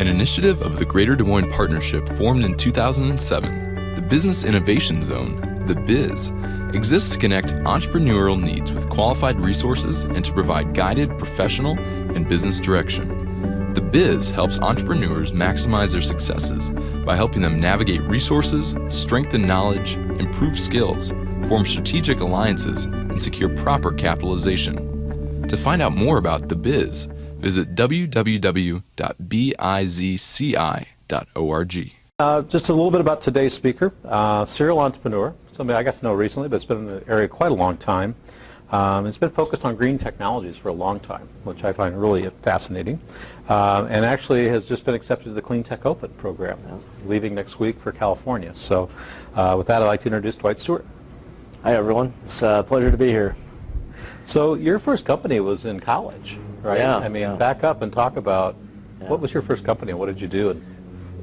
An initiative of the Greater Des Moines Partnership formed in 2007, the Business Innovation Zone, the BIZ, exists to connect entrepreneurial needs with qualified resources and to provide guided professional and business direction. The BIZ helps entrepreneurs maximize their successes by helping them navigate resources, strengthen knowledge, improve skills, form strategic alliances, and secure proper capitalization. To find out more about the BIZ, visit www.bizci.org. Just a little bit about today's speaker, serial entrepreneur, somebody I got to know recently, but it's been in the area quite a long time. It's been focused on green technologies for a long time, which I find really fascinating, and actually has just been accepted to the Clean Tech Open program, leaving next week for California. So with that, I'd like to introduce Dwight Stewart. Hi, everyone. It's a pleasure to be here. So your first company was in college, right? Yeah. I mean, back up and talk about what was your first company and what did you do?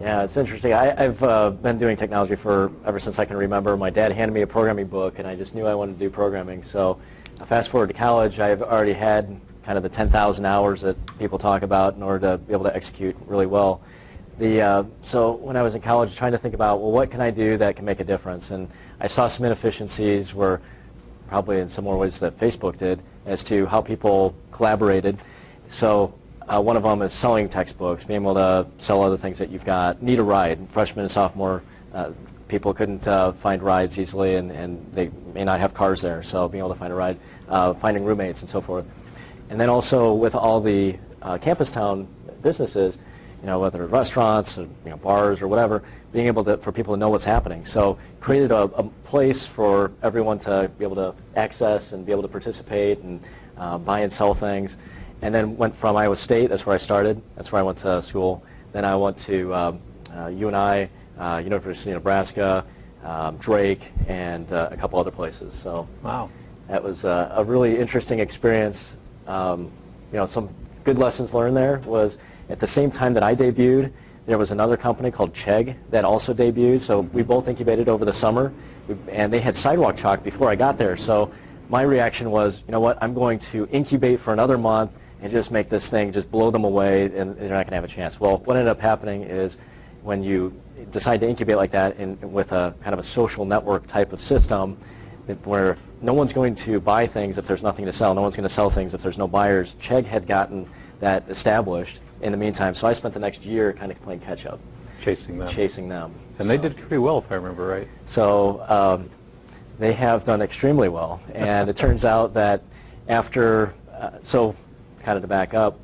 Yeah, it's interesting. I've been doing technology ever since I can remember. My dad handed me a programming book, and I just knew I wanted to do programming. So fast forward to college, I've already had kind of the 10,000 hours that people talk about in order to be able to execute really well. So when I was in college, trying to think about, well, what can I do that can make a difference? And I saw some inefficiencies where probably in similar ways that Facebook did as to how people collaborated. So one of them is selling textbooks, being able to sell other things that you've got. Need a ride. Freshman and sophomore, people couldn't find rides easily, and they may not have cars there, so being able to find a ride, finding roommates and so forth. And then also with all the campus town businesses, whether restaurants or bars or whatever, being able for people to know what's happening. So created a place for everyone to be able to access and be able to participate and buy and sell things. And then went from Iowa State, that's where I started, that's where I went to school. Then I went to UNI, University of Nebraska, Drake, and a couple other places. So wow, that was a really interesting experience. Some good lessons learned there was at the same time that I debuted, there was another company called Chegg that also debuted. So we both incubated over the summer, and they had Sidewalk Chalk before I got there. So my reaction was, you know what, I'm going to incubate for another month and just make this thing just blow them away, and they're not going to have a chance. Well, what ended up happening is when you decide to incubate like that with a kind of a social network type of system where no one's going to buy things if there's nothing to sell, no one's going to sell things if there's no buyers, Chegg had gotten that established in the meantime. So I spent the next year kind of playing catch up. Chasing them. And they did pretty well, if I remember right. So they have done extremely well. And it turns out that after, so kind of to back up,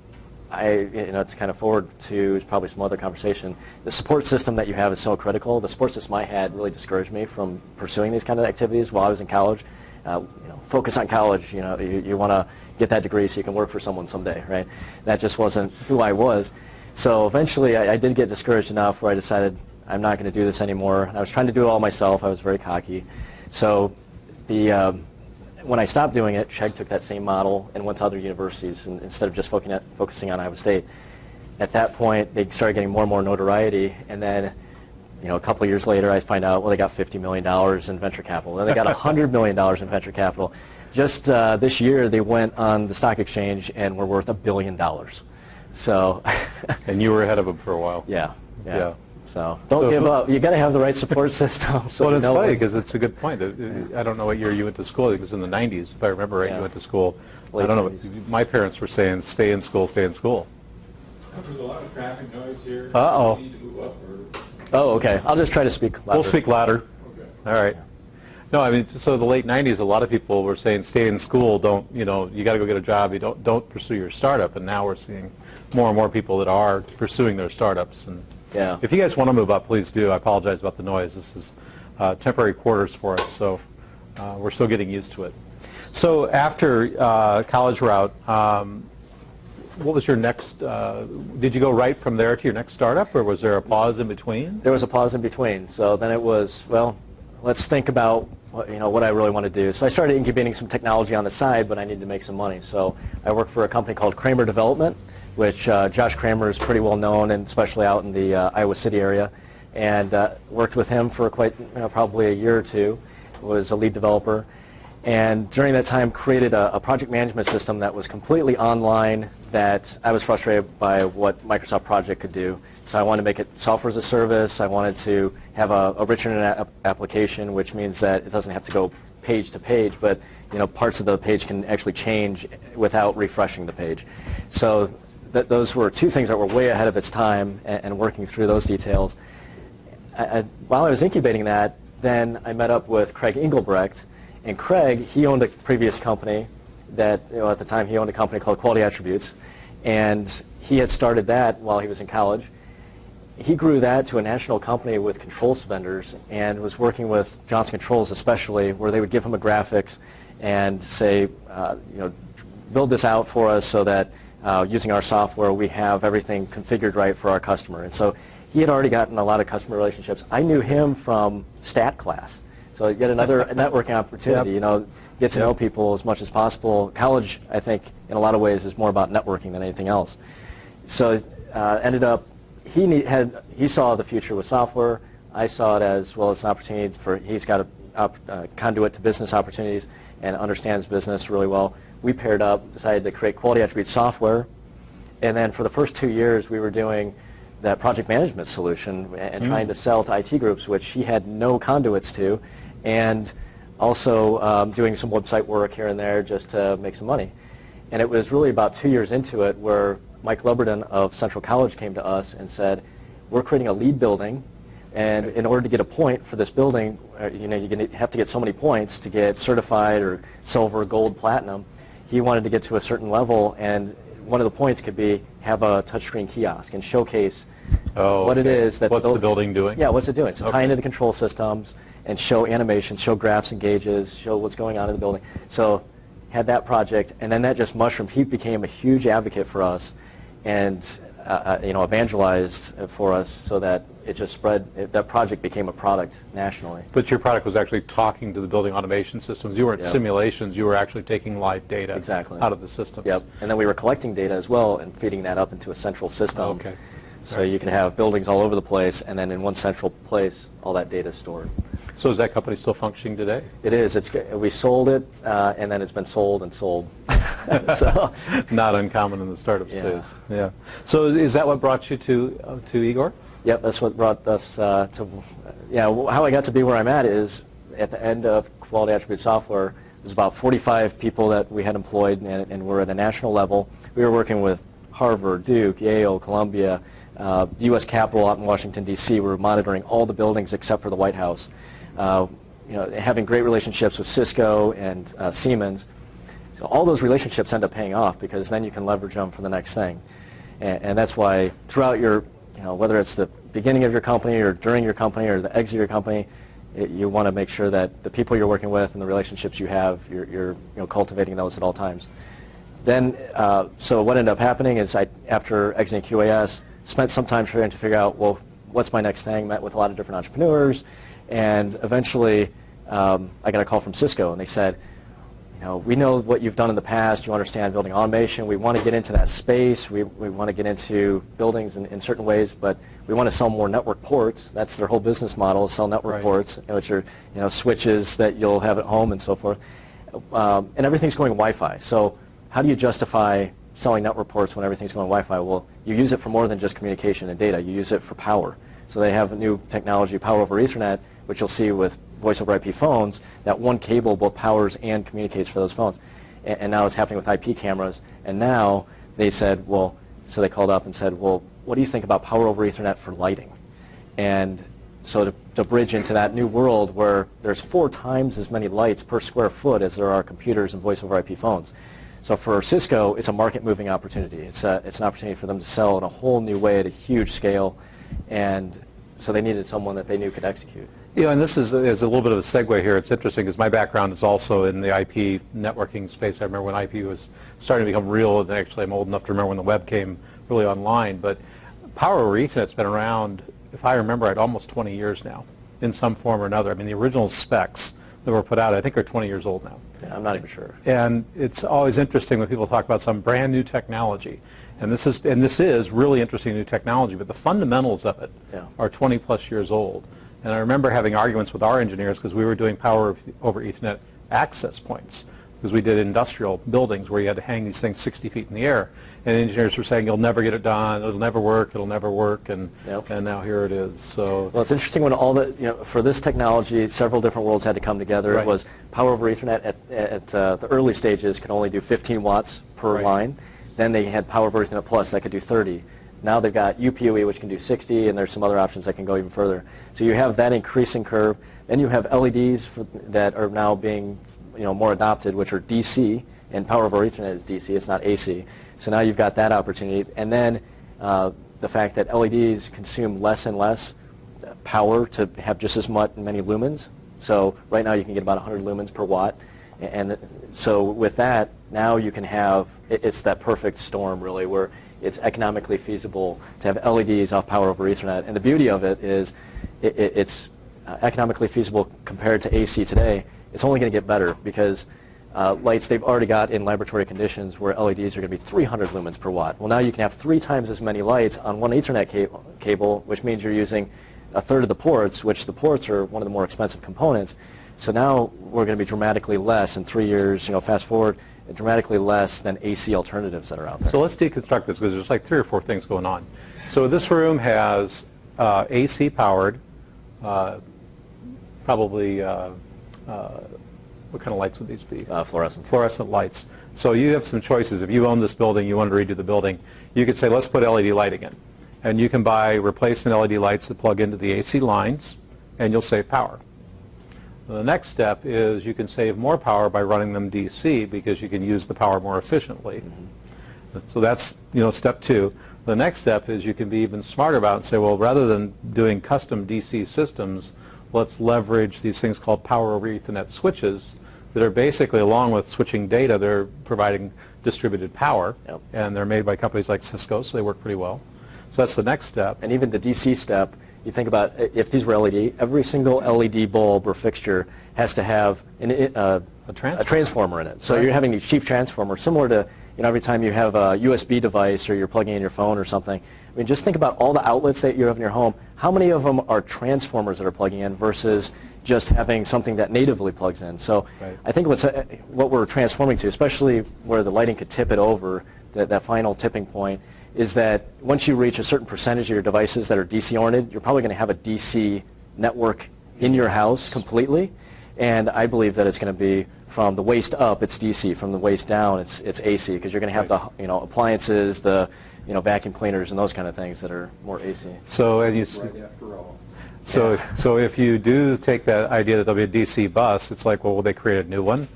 to kind of forward to probably some other conversation, the support system that you have is so critical. The support system I had really discouraged me from pursuing these kind of activities while I was in college. Focus on college, you want to get that degree so you can work for someone someday, right? That just wasn't who I was. So eventually I did get discouraged enough where I decided I'm not going to do this anymore. I was trying to do it all myself. I was very cocky. So when I stopped doing it, Chegg took that same model and went to other universities instead of just focusing on Iowa State. At that point, they started getting more and more notoriety, and then a couple of years later, I find out, well, they got $50 million in venture capital. Then they got $100 million in venture capital. Just this year, they went on the stock exchange and were worth $1 billion. So. And you were ahead of them for a while. Yeah. So don't give up. You got to have the right support system. Well, it's funny because it's a good point. I don't know what year you went to school. I think it was in the 90s, if I remember right. You went to school. Late I don't know. 90s. My parents were saying, "Stay in school, stay in school." There's a lot of traffic noise here. Uh-oh. Do you need to move up, or? Oh, okay. I'll just try to speak louder. We'll speak louder. Okay. All right. No, I mean, so the late 90s, a lot of people were saying, "Stay in school. Don't, you got to go get a job. You don't pursue your startup." And now we're seeing more and more people that are pursuing their startups. And yeah. If you guys want to move up, please do. I apologize about the noise. This is temporary quarters for us, so we're still getting used to it. So after college route, what was your next, did you go right from there to your next startup, or was there a pause in between? There was a pause in between. So then it was, well, let's think about what I really want to do. So I started incubating some technology on the side, but I needed to make some money. So I worked for a company called Kramer Development, which Josh Kramer is pretty well known, and especially out in the Iowa City area. And worked with him for probably a year or two. Was a lead developer. And during that time created a project management system that was completely online, that I was frustrated by what Microsoft Project could do. So I wanted to make it software as a service. I wanted to have a rich internet application, which means that it doesn't have to go page to page, but parts of the page can actually change without refreshing the page. So those were two things that were way ahead of its time, and working through those details. While I was incubating that, then I met up with Craig Engelbrecht. And Craig, he owned a previous company that, at the time, he owned a company called Quality Attributes. And he had started that while he was in college. He grew that to a national company with controls vendors, and was working with Johnson Controls especially, where they would give him a graphics and say, build this out for us so that using our software we have everything configured right for our customer. And so he had already gotten a lot of customer relationships. I knew him from stat class. So yet another networking opportunity, get to know people as much as possible. College, I think, in a lot of ways is more about networking than anything else. So ended up, he saw the future with software. I saw it as, well, it's an opportunity he's got a conduit to business opportunities and understands business really well. We paired up, decided to create Quality Attributes software. And then for the first 2 years, we were doing that project management solution and trying to sell to IT groups, which he had no conduits to, and also doing some website work here and there just to make some money. And it was really about 2 years into it where Mike Luberden of Central College came to us and said, we're creating a LEED building, and in order to get a point for this building, you're going to have to get so many points to get certified or silver, gold, platinum. He wanted to get to a certain level, and one of the points could be have a touchscreen kiosk and showcase what it is that what's the building doing? Yeah, what's it doing? So tie into the control systems and show animations, show graphs and gauges, show what's going on in the building. So had that project, and then that just mushroomed. He became a huge advocate for us, and evangelized for us, so that it just spread. That project became a product nationally. But your product was actually talking to the building automation systems. You weren't simulations. You were actually taking live data out of the systems. Yep. And then we were collecting data as well and feeding that up into a central system. Okay. So you can have buildings all over the place, and then in one central place, all that data is stored. So is that company still functioning today? It is. We sold it, and then it's been sold and sold. So, not uncommon in the startup Yeah. space. Yeah. So is that what brought you to Igor? Yep, that's what brought us to. How I got to be where I'm at is at the end of Quality Attribute Software. It was about 45 people that we had employed, and we're at a national level. We were working with Harvard, Duke, Yale, Columbia, U.S. Capitol out in Washington, D.C. We were monitoring all the buildings except for the White House. Having great relationships with Cisco and Siemens. So all those relationships end up paying off, because then you can leverage them for the next thing. And that's why throughout your, whether it's the beginning of your company or during your company or the exit of your company, you want to make sure that the people you're working with and the relationships you have, you're cultivating those at all times. Then, so what ended up happening is after exiting QAS, spent some time trying to figure out, well, what's my next thing? Met with a lot of different entrepreneurs, and eventually I got a call from Cisco, and they said, we know what you've done in the past. You understand building automation. We want to get into that space. We want to get into buildings in certain ways, but we want to sell more network ports. That's their whole business model, is sell network ports, which are switches that you'll have at home and so forth. And everything's going Wi-Fi. So how do you justify selling network ports when everything's going Wi-Fi? Well, you use it for more than just communication and data. You use it for power. So they have a new technology, Power over Ethernet, which you'll see with voice over IP phones, that one cable both powers and communicates for those phones. And now it's happening with IP cameras. And now they said, well, so they called up and said, well, what do you think about Power over Ethernet for lighting? And so to bridge into that new world where there's 4 times as many lights per square foot as there are computers and voice over IP phones. So for Cisco, it's a market-moving opportunity. It's an opportunity for them to sell in a whole new way at a huge scale, and so they needed someone that they knew could execute. And this is a little bit of a segue here. It's interesting because my background is also in the IP networking space. I remember when IP was starting to become real, and actually I'm old enough to remember when the web came really online. But Power over Ethernet's been around, if I remember right, almost 20 years now, in some form or another. I mean, the original specs that were put out, I think, are 20 years old now. Yeah, I'm not even sure. And it's always interesting when people talk about some brand new technology. And this is really interesting new technology, but the fundamentals of it are 20 plus years old. And I remember having arguments with our engineers because we were doing Power over Ethernet access points, because we did industrial buildings where you had to hang these things 60 feet in the air, and engineers were saying, you'll never get it done, it'll never work, and Yep. and now here it is. So Well, it's interesting when all the, for this technology, several different worlds had to come together. Right. It was power over Ethernet at the early stages could only do 15 watts per Right. line. Then they had power over Ethernet Plus that could do 30. Now they've got UPoE, which can do 60, and there's some other options that can go even further. So you have that increasing curve. Then you have LEDs that are now being more adopted, which are DC, and power over Ethernet is DC, it's not AC. So now you've got that opportunity. And then the fact that LEDs consume less and less power to have just as many lumens. So right now you can get about 100 lumens per watt. And so with that, now you can have, it's that perfect storm really, where it's economically feasible to have LEDs off power over Ethernet. And the beauty of it is it's economically feasible compared to AC today. It's only going to get better because lights they've already got in laboratory conditions where LEDs are going to be 300 lumens per watt. Well, now you can have 3 times as many lights on one Ethernet cable, which means you're using a third of the ports, which the ports are one of the more expensive components. So now we're going to be dramatically less in 3 years, fast forward, dramatically less than AC alternatives that are out there. So let's deconstruct this, because there's like 3 or 4 things going on. So this room has AC powered, probably, what kind of lights would these be? Fluorescent. Fluorescent lights. So you have some choices. If you own this building, you wanted to redo the building, you could say, let's put LED lighting in. And you can buy replacement LED lights that plug into the AC lines, and you'll save power. The next step is you can save more power by running them DC, because you can use the power more efficiently. So that's step 2. The next step is you can be even smarter about it and say, well, rather than doing custom DC systems, let's leverage these things called power over Ethernet switches that are basically, along with switching data, they're providing distributed power. Yep. And they're made by companies like Cisco, so they work pretty well. So that's the next step. And even the DC step, you think about if these were LED, every single LED bulb or fixture has to have a transformer in it. So Right. you're having these cheap transformers, similar to every time you have a USB device or you're plugging in your phone or something. I mean, just think about all the outlets that you have in your home. How many of them are transformers that are plugging in versus just having something that natively plugs in? So Right. I think what we're transforming to, especially where the lighting could tip it over, that final tipping point, is that once you reach a certain percentage of your devices that are DC-oriented, you're probably going to have a DC network in your house completely. And I believe that it's going to be from the waist up, it's DC. From the waist down, it's AC, because you're going to have the appliances, the vacuum cleaners, and those kind of things that are more AC. So, and you, Right after all. so if you do take that idea that there'll be a DC bus, it's like, well, will they create a new one?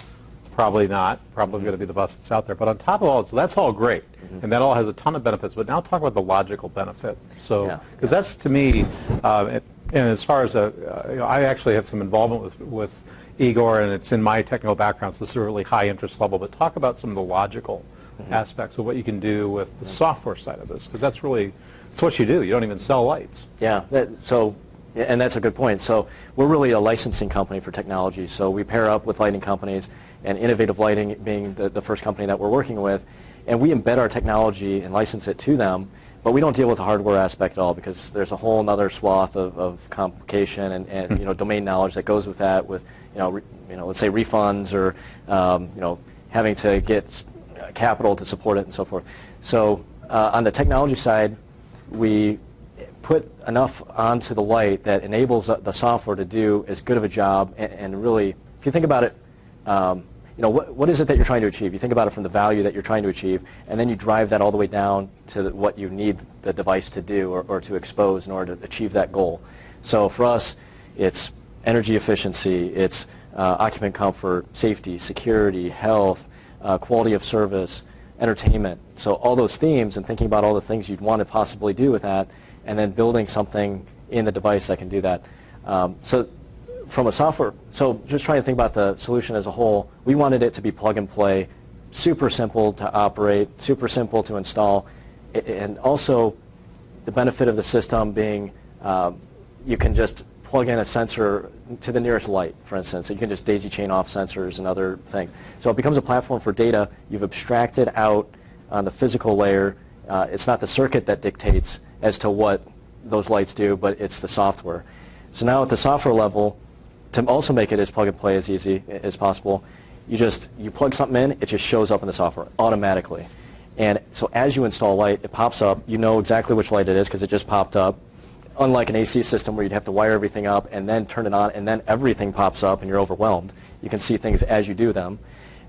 Probably not. Probably going to be the bus that's out there. But on top of all, so that's all great, and that all has a ton of benefits. But now talk about the logical benefit. So, because that's to me, and as far as I actually have some involvement with Igor, and it's in my technical background, so this is a really high interest level. But talk about some of the logical aspects of what you can do with the software side of this, because that's really, it's what you do. You don't even sell lights. Yeah, and that's a good point. So we're really a licensing company for technology. So we pair up with lighting companies, and Innovative Lighting being the first company that we're working with, and we embed our technology and license it to them, but we don't deal with the hardware aspect at all, because there's a whole other swath of complication and domain knowledge that goes with that, with let's say refunds or having to get capital to support it and so forth. So on the technology side, we put enough onto the light that enables the software to do as good of a job, and really, if you think about it, what is it that you're trying to achieve? You think about it from the value that you're trying to achieve, and then you drive that all the way down to what you need the device to do or to expose in order to achieve that goal. So for us, it's energy efficiency, it's occupant comfort, safety, security, health, quality of service, entertainment. So all those themes, and thinking about all the things you'd want to possibly do with that, and then building something in the device that can do that. So from a software, so just trying to think about the solution as a whole, we wanted it to be plug and play, super simple to operate, super simple to install, and also the benefit of the system being you can just plug in a sensor to the nearest light, for instance. So you can just daisy chain off sensors and other things. So it becomes a platform for data. You've abstracted out on the physical layer. It's not the circuit that dictates as to what those lights do, but it's the software. So now at the software level, to also make it as plug and play as easy as possible, you plug something in, it just shows up in the software automatically. And so as you install a light, it pops up. You know exactly which light it is because it just popped up. Unlike an AC system where you'd have to wire everything up and then turn it on and then everything pops up and you're overwhelmed. You can see things as you do them.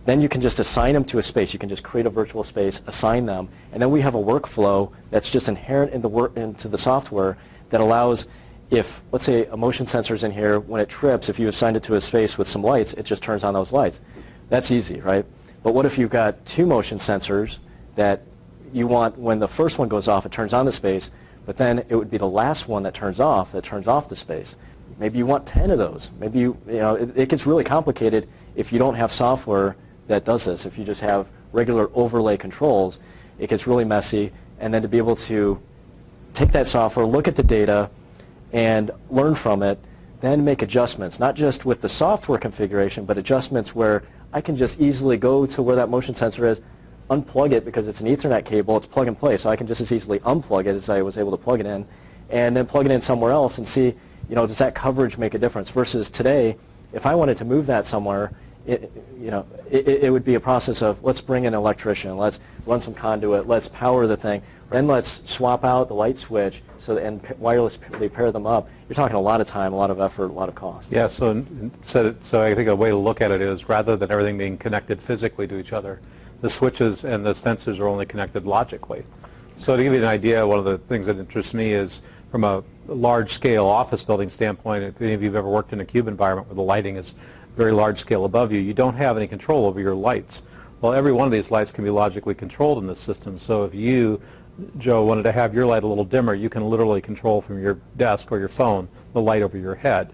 Then you can just assign them to a space. You can just create a virtual space, assign them, and then we have a workflow that's just inherent into the software that allows, if, let's say, a motion sensor's in here, when it trips, if you assign it to a space with some lights, it just turns on those lights. That's easy, right? But what if you've got 2 motion sensors that you want, when the first one goes off, it turns on the space, but then it would be the last one that turns off the space. Maybe you want 10 of those. Maybe it gets really complicated if you don't have software that does this. If you just have regular overlay controls, it gets really messy. And then to be able to take that software, look at the data, and learn from it, then make adjustments, not just with the software configuration, but adjustments where I can just easily go to where that motion sensor is, unplug it because it's an Ethernet cable, it's plug and play, so I can just as easily unplug it as I was able to plug it in, and then plug it in somewhere else and see, does that coverage make a difference? Versus today, if I wanted to move that somewhere, it would be a process of, let's bring in an electrician, let's run some conduit, let's power the thing, then let's swap out the light switch and wirelessly pair them up. You're talking a lot of time, a lot of effort, a lot of cost. Yeah, so I think a way to look at it is, rather than everything being connected physically to each other, the switches and the sensors are only connected logically. So to give you an idea, one of the things that interests me is, from a large-scale office building standpoint, if any of you have ever worked in a cube environment where the lighting is very large scale above you, you don't have any control over your lights. Well, every one of these lights can be logically controlled in this system. So if you, Joe, wanted to have your light a little dimmer, you can literally control from your desk or your phone the light over your head.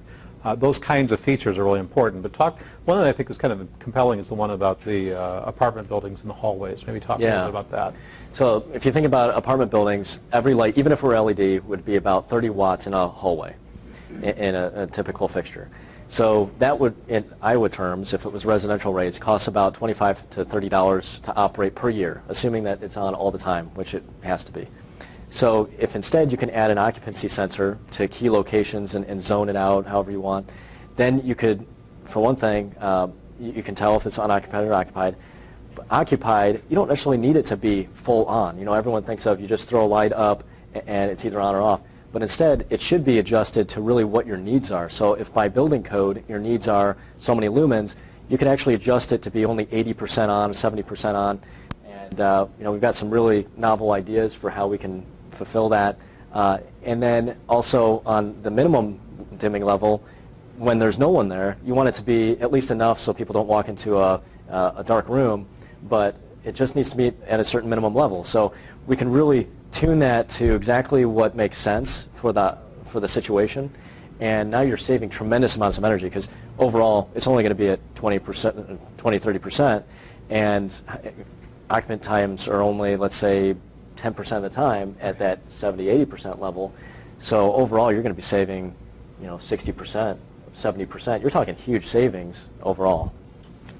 Those kinds of features are really important. But one that I think is kind of compelling is the one about the apartment buildings and the hallways. Maybe talk a little bit about that. So if you think about apartment buildings, every light, even if we're LED, would be about 30 watts in a hallway in a typical fixture. So that would, in Iowa terms, if it was residential rates, cost about $25 to $30 to operate per year, assuming that it's on all the time, which it has to be. So if instead you can add an occupancy sensor to key locations and zone it out however you want, then you could, for one thing, you can tell if it's unoccupied or occupied. But occupied, you don't necessarily need it to be full on. Everyone thinks of, you just throw a light up and it's either on or off. But instead, it should be adjusted to really what your needs are. So if by building code your needs are so many lumens, you can actually adjust it to be only 80% on, 70% on. And we've got some really novel ideas for how we can fulfill that. And then also on the minimum dimming level, when there's no one there, you want it to be at least enough so people don't walk into a dark room, but it just needs to be at a certain minimum level. So we can really tune that to exactly what makes sense for the situation, and now you're saving tremendous amounts of energy, because overall it's only going to be at 20-30%, and occupant times are only, let's say, 10% of the time at that 70-80% level. So overall you're going to be saving 60%, 70%. You're talking huge savings overall.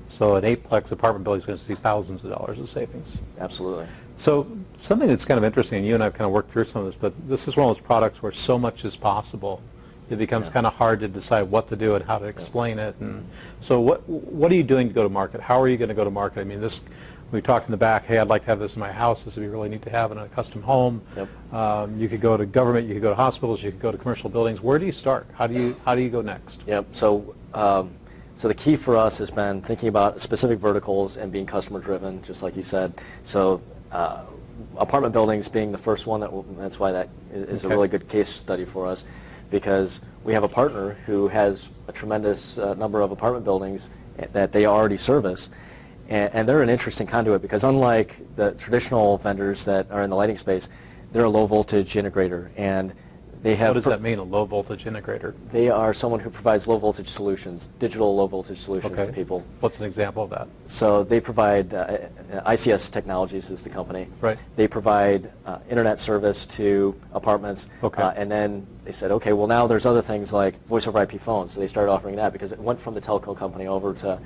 So an 8-plex apartment building is going to see thousands of dollars of savings. Absolutely. So something that's kind of interesting, and you and I have kind of worked through some of this, but this is one of those products where so much is possible. It becomes kind of hard to decide what to do and how to explain it. And so what are you doing to go to market? How are you going to go to market? I mean, we talked in the back, hey, I'd like to have this in my house. This would be really neat to have in a custom home. Yep. You could go to government, you could go to hospitals, you could go to commercial buildings. Where do you start? How do you go next? Yep. So the key for us has been thinking about specific verticals and being customer driven, just like you said. So apartment buildings being the first one, that's why that is a really good case study for us, because we have a partner who has a tremendous number of apartment buildings that they already service, and they're an interesting conduit, because unlike the traditional vendors that are in the lighting space, they're a low voltage integrator, and they have. What does that mean, a low voltage integrator? They are someone who provides low voltage solutions, digital low voltage solutions to people. What's an example of that? So they provide, ICS Technologies is the company. Right. They provide internet service to apartments. Okay. And then they said, okay, well now there's other things like voice over IP phones. So they started offering that because it went from the telco company over to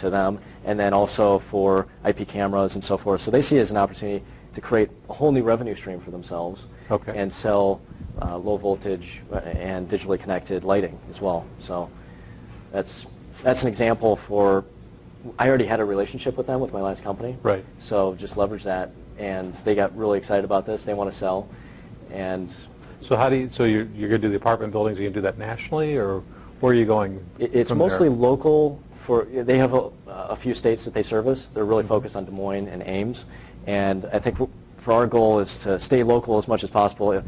them, and then also for IP cameras and so forth. So they see it as an opportunity to create a whole new revenue stream for themselves. Okay. And sell low voltage and digitally connected lighting as well. So that's an example for, I already had a relationship with them with my last company. Right. So just leverage that, and they got really excited about this. They want to sell, and So how do you, so you're going to do the apartment buildings, are you going to do that nationally, or where are you going it's from mostly there? local. They have a few states that they service. They're really focused on Des Moines and Ames, and I think for our goal is to stay local as much as possible.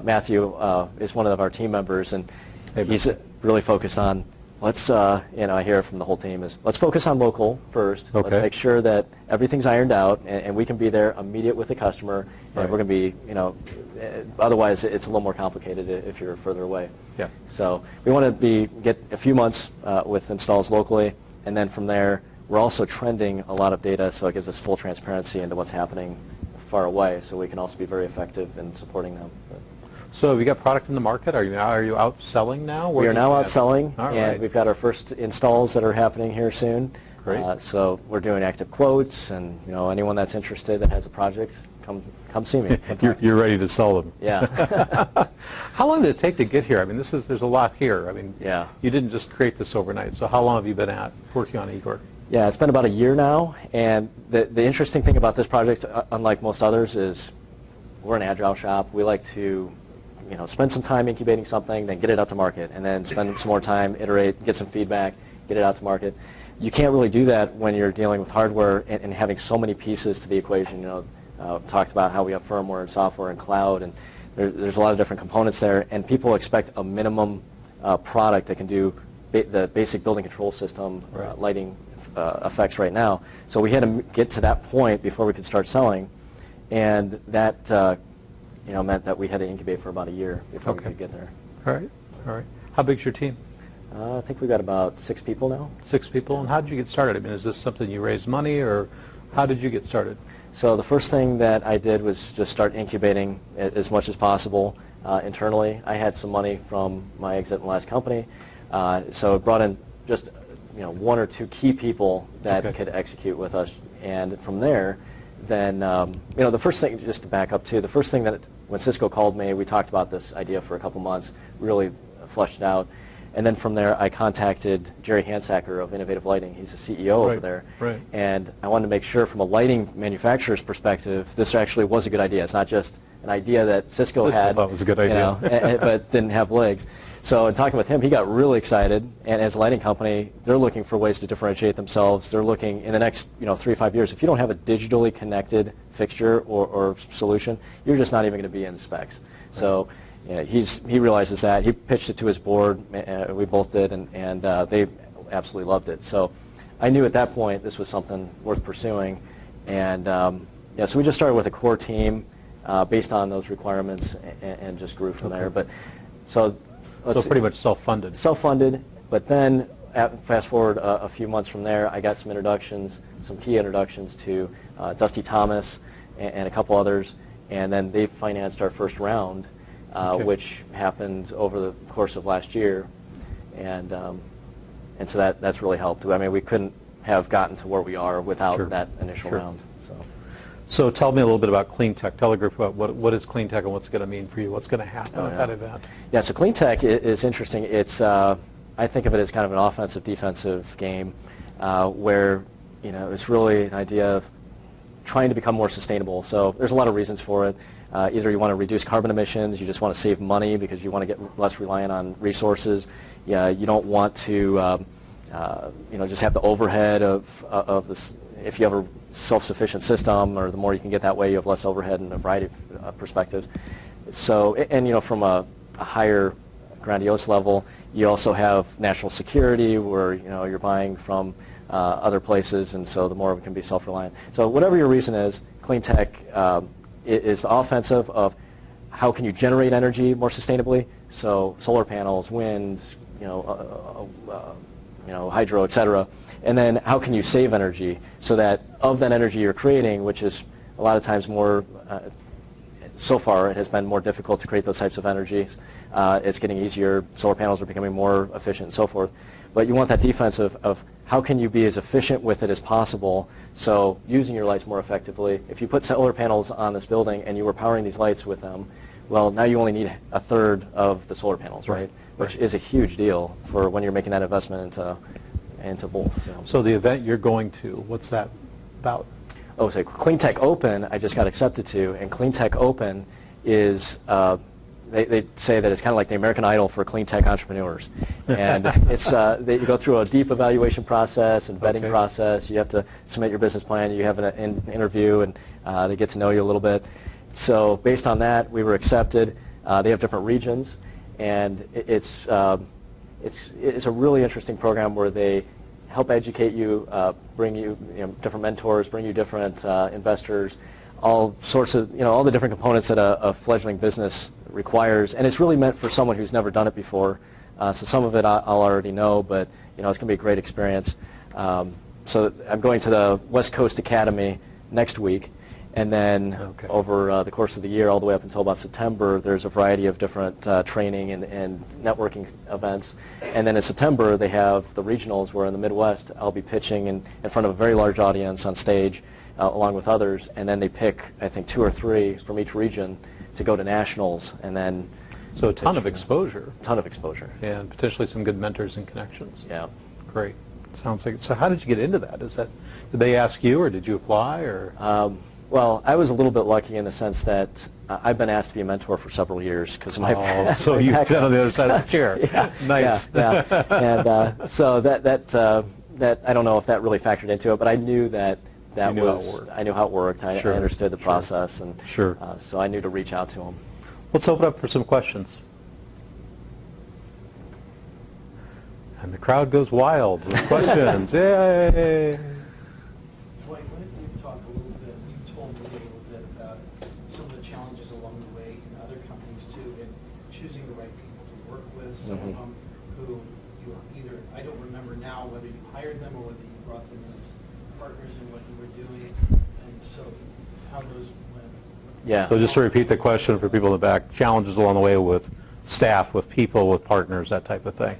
Matthew is one of our team members, and Hey, he's really focused on, let's, I hear from the whole team is, let's focus on local first. Okay. Let's make sure that everything's ironed out, and we can be there immediate with the customer, and Right. we're going to be, otherwise it's a little more complicated if you're further away. Yeah. So we want to get a few months with installs locally, and then from there, we're also trending a lot of data, so it gives us full transparency into what's happening far away, so we can also be very effective in supporting them. So have you got product in the market? Are you out selling now? Where We are do you now out stand? selling, All and right. we've got our first installs that are happening here soon. Great. So we're doing active quotes, and anyone that's interested that has a project, come see me. Come talk to me. You're ready to sell them. Yeah. How long did it take to get here? I mean, there's a lot here. I mean, Yeah. you didn't just create this overnight. So how long have you been working on Igor? Yeah, it's been about a year now, and the interesting thing about this project, unlike most others, is we're an agile shop. We like to spend some time incubating something, then get it out to market, and then spend some more time, iterate, get some feedback, get it out to market. You can't really do that when you're dealing with hardware and having so many pieces to the equation. Talked about how we have firmware and software and cloud, and there's a lot of different components there, and people expect a minimum product that can do the basic building control system, Right. lighting effects right now. So we had to get to that point before we could start selling, and that meant that we had to incubate for about a year before we Okay. could get there. All right. All right. How big's your team? I think we've got about 6 people now. 6 people. And how did you get started? I mean, is this something you raised money, or how did you get started? So the first thing that I did was just start incubating as much as possible internally. I had some money from my exit in the last company, so it brought in just 1 or 2 key people that Okay. could execute with us, and from there, then the first thing, just to back up too, the first thing that when Cisco called me, we talked about this idea for a couple months, really fleshed it out. And then from there, I contacted Jerry Hansacker of Innovative Lighting. He's the CEO over Right, there. right. And I wanted to make sure from a lighting manufacturer's perspective, this actually was a good idea. It's not just an idea that Cisco had. thought it was a good idea. But didn't have legs. So in talking with him, he got really excited. And as a lighting company, they're looking for ways to differentiate themselves. They're looking in the next 3 or 5 years. If you don't have a digitally connected fixture or solution, you're just not even going to be in specs. So he realizes that. He pitched it to his board. We both did, and they absolutely loved it. So I knew at that point this was something worth pursuing. And so we just started with a core team based on those requirements and just grew from there. But so let's see. Pretty much self-funded. Self-funded, but then fast forward a few months from there, I got some introductions, some key introductions to Dusty Thomas and a couple others, and then they financed our first round, Okay. which happened over the course of last year, and so that's really helped. I mean, we couldn't have gotten to where we are without Sure. that initial Sure. round. So tell me a little bit about CleanTech. Tell the group about what is CleanTech and what's going to mean for you. What's going to happen at that event? Yeah, so CleanTech is interesting. It's I think of it as kind of an offensive defensive game where it's really an idea of trying to become more sustainable. So there's a lot of reasons for it. Either you want to reduce carbon emissions, you just want to save money because you want to get less reliant on resources. Yeah, you don't want to just have the overhead of this. If you have a self-sufficient system, or the more you can get that way, you have less overhead in a variety of perspectives. So, and from a higher grandiose level, you also have national security where you're buying from other places, and so the more of it can be self-reliant. So whatever your reason is, CleanTech is the offensive of how can you generate energy more sustainably. So solar panels, wind, hydro, et cetera. And then how can you save energy so that of that energy you're creating, which is a lot of times more, so far it has been more difficult to create those types of energies. It's getting easier. Solar panels are becoming more efficient and so forth. But you want that defense of how can you be as efficient with it as possible, so using your lights more effectively. If you put solar panels on this building and you were powering these lights with them, Well, now you only need a third of the solar panels, right? Which is a huge deal for when you're making that investment into both. So the event you're going to, what's that about? Oh, so Clean Tech Open, I just got accepted to, and Clean Tech Open is, they say that it's kind of like the American Idol for clean tech entrepreneurs. And it's, you go through a deep evaluation process and vetting process. You have to submit your business plan. You have an interview, and they get to know you a little bit. So based on that, we were accepted. They have different regions, and it's a really interesting program where they help educate you, bring you, different mentors, bring you different investors, all sorts of, all the different components that a fledgling business requires. And it's really meant for someone who's never done it before. So some of it I'll already know, but it's going to be a great experience. So I'm going to the West Coast Academy next week. And then over the course of the year, all the way up until about September, there's a variety of different training and networking events. And then in September, they have the regionals where in the Midwest, I'll be pitching in front of a very large audience on stage along with others. And then they pick, I think, 2 or 3 from each region to go to nationals. And then So a ton of exposure. ton of exposure. And potentially some good mentors and connections. Yeah. Great. Sounds like it. So how did you get into that? Did they ask you, or did you apply, or? Well, I was a little bit lucky in the sense that I've been asked to be a mentor for several years because of my So you've been on the other side of the chair. Yeah, Nice. Yeah. And so that I don't know if that really factored into it, but I knew that You knew how it worked. I knew how it worked. I Sure, understood the process, and Sure. So I knew to reach out to him. Let's open up for some questions. And the crowd goes wild with questions. Yay! Dwight, why don't you talk a little bit, you told me a little bit about some of the challenges along the way in other companies too, in choosing the right people to work with, some of them who you either, I don't remember now whether you hired them or whether you brought them in as partners in what you were doing, and so how those went. Yeah. So just to repeat the question for people in the back, challenges along the way with staff, with people, with partners, that type of thing.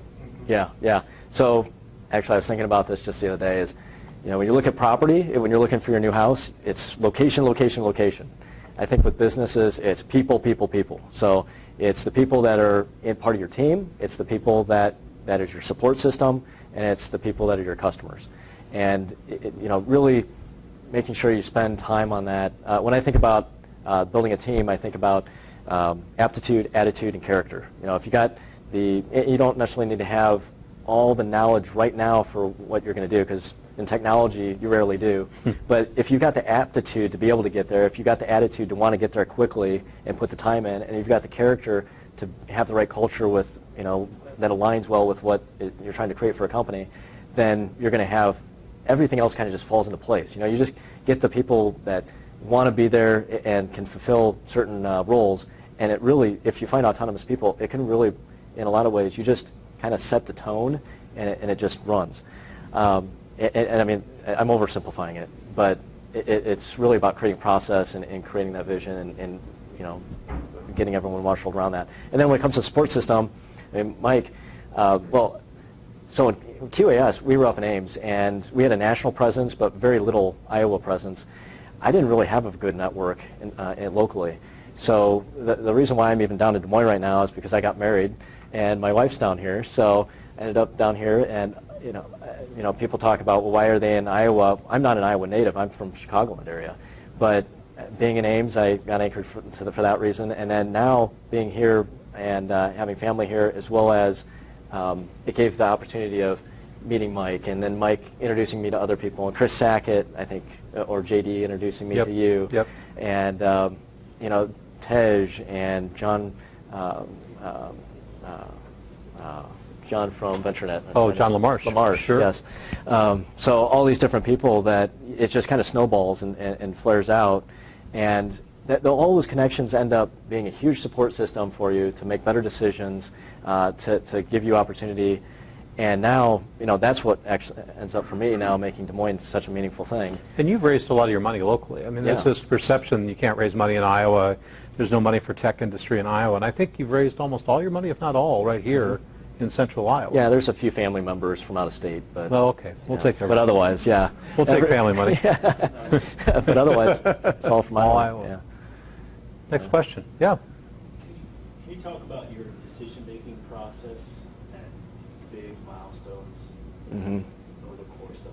Yeah, yeah. So actually, I was thinking about this just the other day. Is when you look at property, when you're looking for your new house, it's location, location, location. I think with businesses, it's people, people, people. So it's the people that are in part of your team. It's the people that is your support system, and it's the people that are your customers. And really making sure you spend time on that. When I think about building a team, I think about aptitude, attitude, and character. If you got you don't necessarily need to have all the knowledge right now for what you're going to do, because in technology you rarely do. But if you've got the aptitude to be able to get there, if you've got the attitude to want to get there quickly and put the time in, and you've got the character to have the right culture with, that aligns well with what you're trying to create for a company, then you're going to have everything else kind of just falls into place. You just get the people that want to be there and can fulfill certain roles, and it really, if you find autonomous people, it can really, in a lot of ways, you just kind of set the tone, and it just runs. And I mean, I'm oversimplifying it, but it's really about creating process and creating that vision and getting everyone marshaled around that. And then when it comes to support system, I mean, Mike, so in QAS, we were up in Ames, and we had a national presence, but very little Iowa presence. I didn't really have a good network locally. So the reason why I'm even down in Des Moines right now is because I got married, and my wife's down here. So I ended up down here, and people talk about, well, why are they in Iowa? I'm not an Iowa native. I'm from Chicagoland area, but being in Ames, I got anchored for that reason. And then now being here and having family here, as well as it gave the opportunity of meeting Mike, and then Mike introducing me to other people, and Chris Sackett, I think, or JD introducing me to you, and Tej and John. John from VentureNet. Oh, John LaMarche. LaMarche, sure. Yes. So all these different people that it just kind of snowballs and flares out, and all those connections end up being a huge support system for you to make better decisions, to give you opportunity. And now, that's what actually ends up for me now making Des Moines such a meaningful thing. And you've raised a lot of your money locally. I mean, there's this perception you can't raise money in Iowa. There's no money for tech industry in Iowa. And I think you've raised almost all your money, if not all, right here in central Iowa. Yeah, there's a few family members from out of state. But, well, okay. We'll take care of it. But otherwise, yeah. We'll take family money. But otherwise, it's all from All Iowa. Iowa. Yeah. Next question. Yeah. Can you talk about your decision-making process at big milestones Mhm. over the course of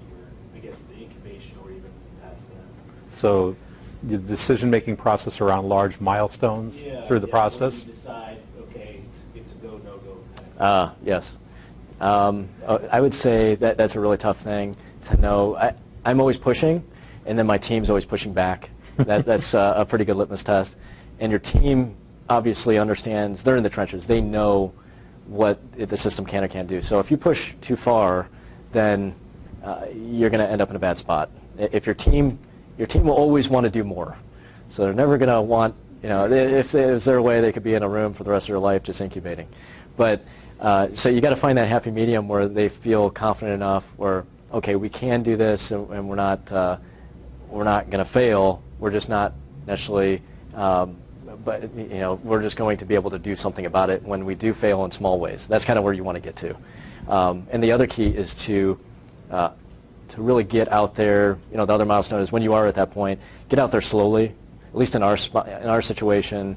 your, I guess, the incubation or even past that? So the decision-making process around large milestones through the process? When you decide, okay, it's a go, no-go kind of. Yes. I would say that that's a really tough thing to know. I'm always pushing, and then my team's always pushing back. That's a pretty good litmus test. And your team obviously understands, they're in the trenches. They know what the system can or can't do. So if you push too far, then you're going to end up in a bad spot. If your team will always want to do more. So they're never going to want, if it was their way, they could be in a room for the rest of their life just incubating. But so you got to find that happy medium where they feel confident enough where, okay, we can do this and we're not going to fail. We're just not necessarily, but we're just going to be able to do something about it when we do fail in small ways. That's kind of where you want to get to. And the other key is to really get out there. The other milestone is when you are at that point, get out there slowly. At least in our situation,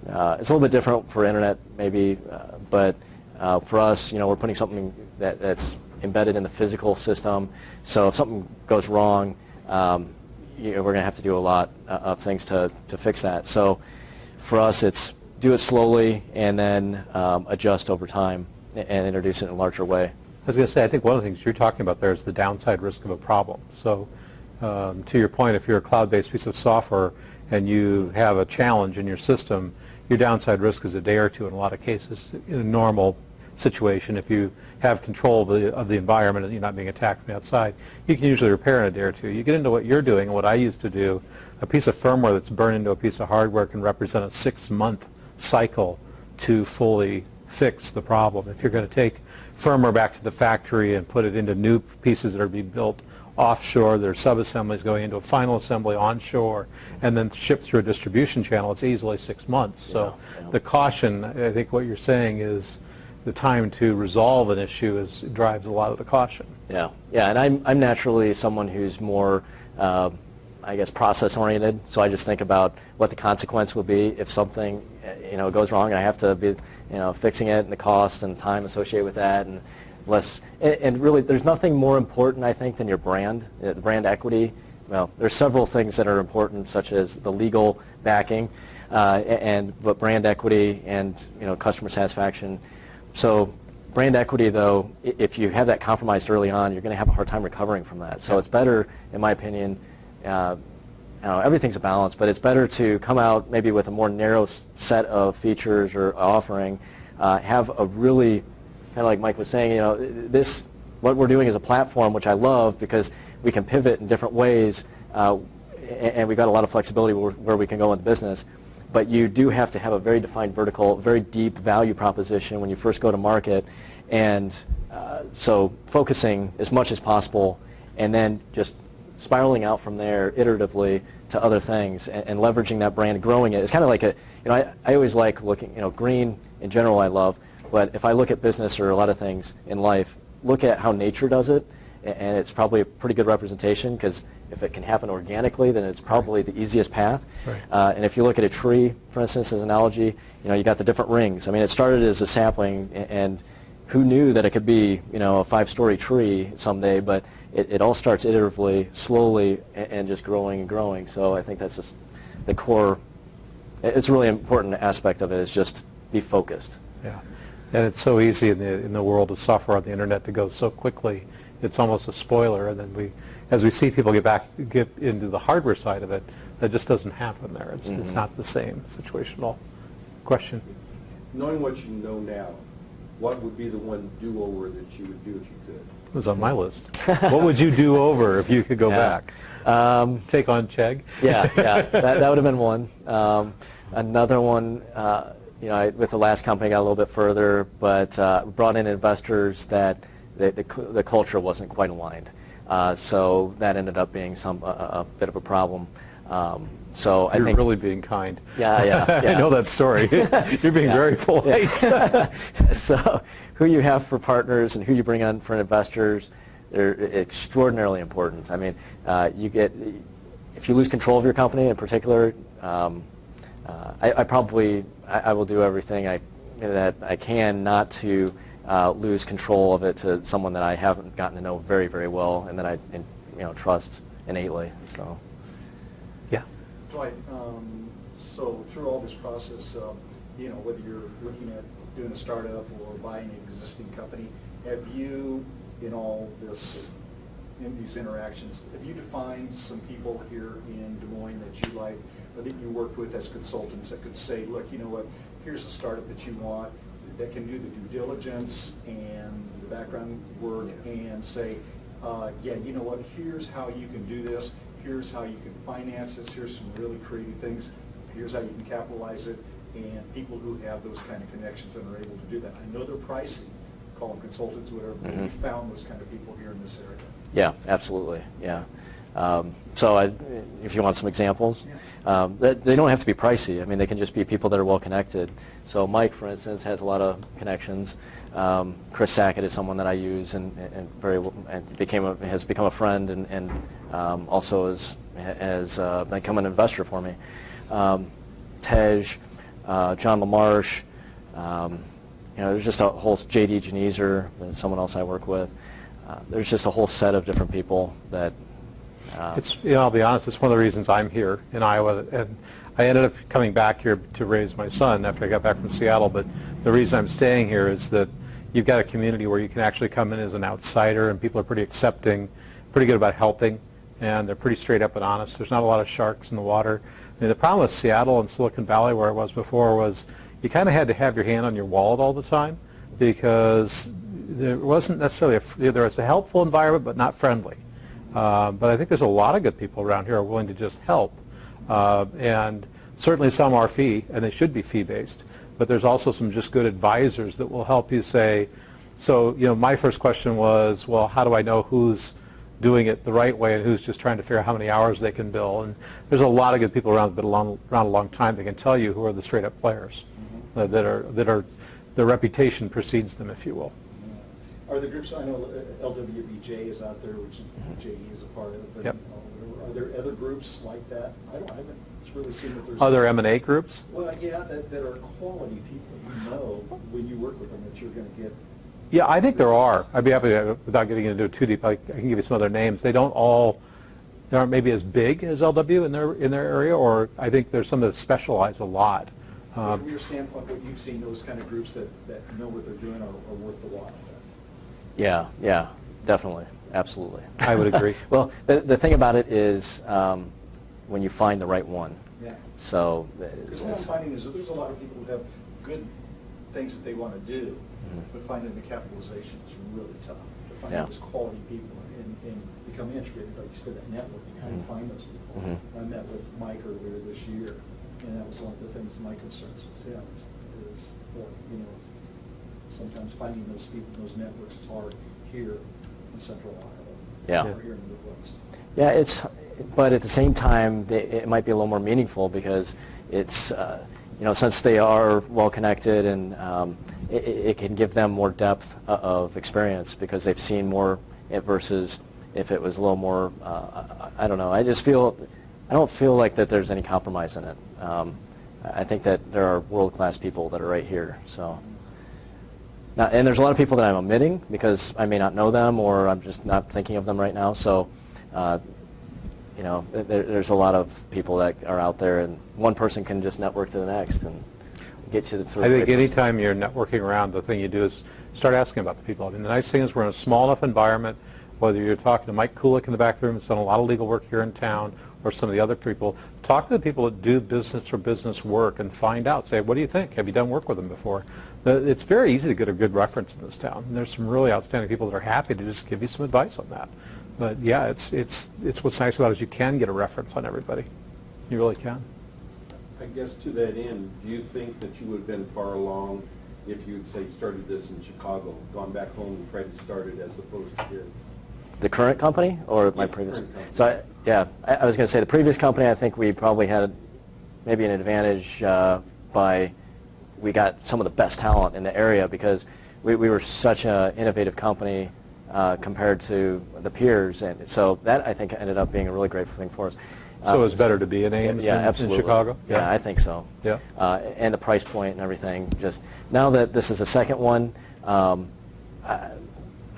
it's a little bit different for internet maybe, but for us, we're putting something that's embedded in the physical system. So if something goes wrong, we're going to have to do a lot of things to fix that. So for us, it's do it slowly and then adjust over time and introduce it in a larger way. I was going to say, I think one of the things you're talking about there is the downside risk of a problem. So to your point, if you're a cloud-based piece of software and you have a challenge in your system, your downside risk is a day or two in a lot of cases. In a normal situation, if you have control of the environment and you're not being attacked from the outside, you can usually repair in a day or two. You get into what you're doing and what I used to do, a piece of firmware that's burned into a piece of hardware can represent a 6-month cycle to fully fix the problem. If you're going to take firmware back to the factory and put it into new pieces that are being built offshore, there are sub-assemblies going into a final assembly onshore, and then shipped through a distribution channel, it's easily 6 months. So the caution, I think what you're saying is the time to resolve an issue drives a lot of the caution. Yeah, and I'm naturally someone who's more, I guess, process-oriented. So I just think about what the consequence will be if something, goes wrong, and I have to be, fixing it, and the cost and time associated with that, and and really, there's nothing more important, I think, than your brand, brand equity. Well, there's several things that are important, such as the legal backing, but brand equity and customer satisfaction. So brand equity, though, if you have that compromised early on, you're going to have a hard time recovering from that. So it's better, in my opinion, everything's a balance, but it's better to come out maybe with a more narrow set of features or offering, have a really, kind of like Mike was saying, what we're doing is a platform, which I love because we can pivot in different ways, and we've got a lot of flexibility where we can go in business. But you do have to have a very defined vertical, very deep value proposition when you first go to market, and so focusing as much as possible, and then just spiraling out from there iteratively to other things, and leveraging that brand, growing it. It's kind of like I always like looking, green in general I love, but if I look at business or a lot of things in life, look at how nature does it, and it's probably a pretty good representation, because if it can happen organically, then it's probably the easiest path. Right. And if you look at a tree, for instance, as an analogy, you got the different rings. I mean, it started as a sapling, and who knew that it could be, a 5-story tree someday, but it all starts iteratively, slowly, and just growing and growing. So I think that's just the core. It's a really important aspect of it, is just be focused. Yeah, and it's so easy in the world of software on the internet to go so quickly. It's almost a spoiler, and then as we see people get into the hardware side of it, that just doesn't happen there. It's not the same situation at all. Question? Knowing what you know now, what would be the one do-over that you would do if you could? It was on my list. What would you do over if you could go back? Take on Chegg? Yeah, that would have been one. Another one, with the last company, I got a little bit further, but brought in investors that the culture wasn't quite aligned. So that ended up being a bit of a problem. So I think You're really being kind. Yeah. I know that story. You're being very polite. So who you have for partners and who you bring on for investors, they're extraordinarily important. I mean, if you lose control of your company in particular, I probably I will do everything that I can not to lose control of it to someone that I haven't gotten to know very, very well and that I trust innately. So. Yeah. Dwight, so through all this process, whether you're looking at doing a startup or buying an existing company, have you, in these interactions, have you defined some people here in Des Moines that you like, or that you worked with as consultants that could say, look, you know what, here's a startup that you want that can do the due diligence and the background work and say, yeah, you know what, here's how you can do this, here's how you can finance this, here's some really creative things, here's how you can capitalize it, and people who have those kind of connections and are able to do that. I know they're pricey, call them consultants, whatever, but we found those kind of people here in this area. Yeah, absolutely. Yeah. If you want some examples, they don't have to be pricey. I mean, they can just be people that are well connected. So Mike, for instance, has a lot of connections. Chris Sackett is someone that I use and has become a friend and also has become an investor for me. Tej, John LaMarche, there's just a whole J.D. Geneser, someone else I work with. There's just a whole set of different people that. I'll be honest, it's one of the reasons I'm here in Iowa, and I ended up coming back here to raise my son after I got back from Seattle, but the reason I'm staying here is that you've got a community where you can actually come in as an outsider, and people are pretty accepting, pretty good about helping, and they're pretty straight up and honest. There's not a lot of sharks in the water. I mean, the problem with Seattle and Silicon Valley, where I was before, was you kind of had to have your hand on your wallet all the time because there wasn't necessarily there was a helpful environment, but not friendly. But I think there's a lot of good people around here who are willing to just help. And certainly some are fee, and they should be fee-based. But there's also some just good advisors that will help you say, so, my first question was, well, how do I know who's doing it the right way and who's just trying to figure out how many hours they can bill? And there's a lot of good people around that have been around a long time that can tell you who are the straight-up players that are their reputation precedes them, if you will. Are the groups, I know LWBJ is out there, which JE is a part of, but Yep. Are there other groups like that? I haven't really seen if there's... Other M&A groups? Well, yeah, that are quality people when you work with them that you're going to get... Yeah, I think there are. I'd be happy to, without getting into it too deep, I can give you some other names. They aren't maybe as big as LW in their area, or I think there's some that specialize a lot. From your standpoint, what you've seen, those kind of groups that know what they're doing are worth the while. Yeah, definitely, absolutely. I would agree. Well, the thing about it is when you find the right one. Yeah. So. Because what I'm finding is that there's a lot of people who have good things that they want to do, but finding the capitalization is really tough. To find those quality people and become integrated, like you said, that networking, how do you find those people? I met with Mike earlier this year, and that was one of the things, my concerns was, sometimes finding those people, those networks is hard here in central Iowa. Or here in the Midwest. Yeah, but at the same time, it might be a little more meaningful because it's, since they are well connected and it can give them more depth of experience because they've seen more versus if it was a little more, I don't know. I don't feel like that there's any compromise in it. I think that there are world-class people that are right here. So. Now, and there's a lot of people that I'm omitting because I may not know them or I'm just not thinking of them right now. So, there's a lot of people that are out there, and one person can just network to the next and get you the sort of. I think anytime you're networking around, the thing you do is start asking about the people. I mean, the nice thing is we're in a small enough environment, whether you're talking to Mike Kulik in the back room, who's done a lot of legal work here in town, or some of the other people, talk to the people that do business or business work and find out. Say, what do you think? Have you done work with them before? It's very easy to get a good reference in this town. And there's some really outstanding people that are happy to just give you some advice on that. But yeah, it's what's nice about it is you can get a reference on everybody. You really can. I guess to that end, do you think that you would have been far along if you'd, say, started this in Chicago, gone back home and tried to start it as opposed to here? The current company or my previous? So I was going to say the previous company. I think we probably had maybe an advantage by we got some of the best talent in the area because we were such an innovative company compared to the peers, and so that I think ended up being a really great thing for us. So it's better to be in Ames yeah, than absolutely. in Chicago? Yeah, I think so. Yeah. And the price point and everything. Just now that this is the second one, I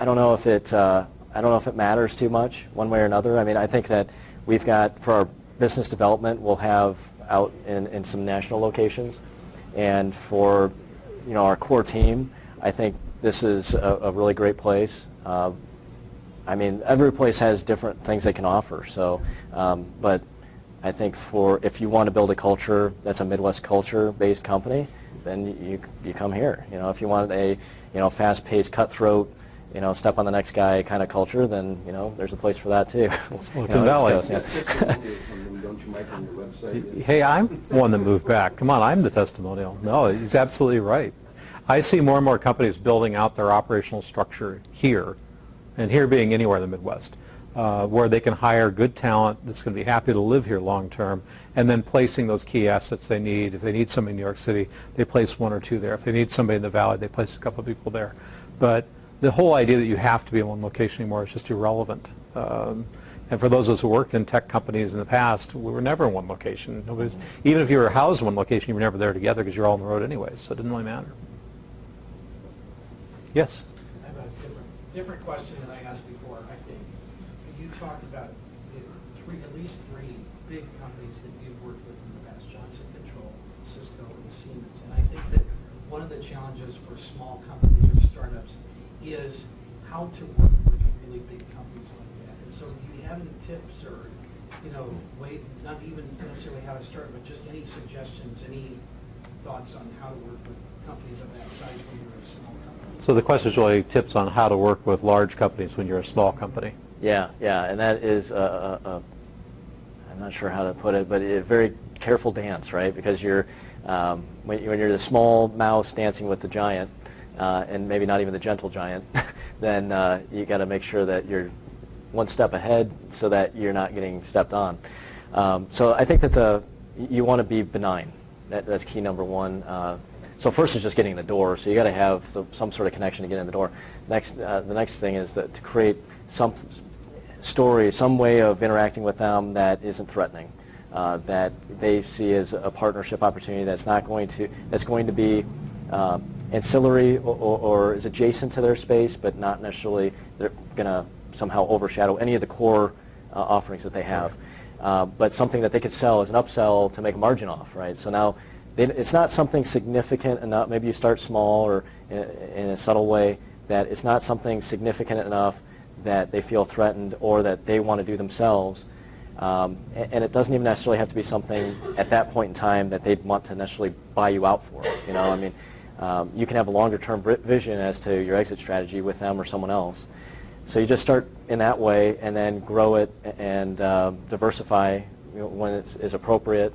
don't know if it matters too much one way or another. I mean, I think that we've got, for our business development, we'll have out in some national locations, and for our core team, I think this is a really great place. I mean, every place has different things they can offer. So, but I think if you want to build a culture that's a Midwest culture-based company, then you come here. If you want a fast-paced, cutthroat, step on the next guy kind of culture, then there's a place for that too. Silicon Valley. Don't you, Mike, on your website? Hey, I'm one that moved back. Come on, I'm the testimonial. No, he's absolutely right. I see more and more companies building out their operational structure here, and here being anywhere in the Midwest, where they can hire good talent that's going to be happy to live here long term, and then placing those key assets they need. If they need somebody in New York City, they place one or two there. If they need somebody in the Valley, they place a couple of people there. But the whole idea that you have to be in one location anymore is just irrelevant. And for those of us who worked in tech companies in the past, we were never in one location. Even if you were housed in one location, you were never there together because you're all on the road anyway, so it didn't really matter. Yes? I have a different question than I asked before, I think. You talked about at least three big companies that you've worked with in the past, Johnson Control, Cisco, and Siemens. And I think that one of the challenges for small companies or startups is how to work with really big companies like that. And so do you have any tips or, not even necessarily how to start, but just any suggestions, any thoughts on how to work with companies of that size when you're a small company? So the question is really tips on how to work with large companies when you're a small company. Yeah, and that is I'm not sure how to put it, but a very careful dance, right? Because you're when you're the small mouse dancing with the giant, and maybe not even the gentle giant, then you got to make sure that you're one step ahead so that you're not getting stepped on. So I think that you want to be benign. That's key number one. So first is just getting in the door. So you got to have some sort of connection to get in the door. The next thing is to create some story, some way of interacting with them that isn't threatening, that they see as a partnership opportunity that's going to be ancillary or is adjacent to their space, but not necessarily they're going to somehow overshadow any of the core offerings that they have. But something that they could sell as an upsell to make a margin off, right? So now it's not something significant enough. Maybe you start small or in a subtle way, that it's not something significant enough that they feel threatened or that they want to do themselves. And it doesn't even necessarily have to be something at that point in time that they'd want to necessarily buy you out for. I mean, you can have a longer term vision as to your exit strategy with them or someone else. So you just start in that way and then grow it and diversify when it is appropriate.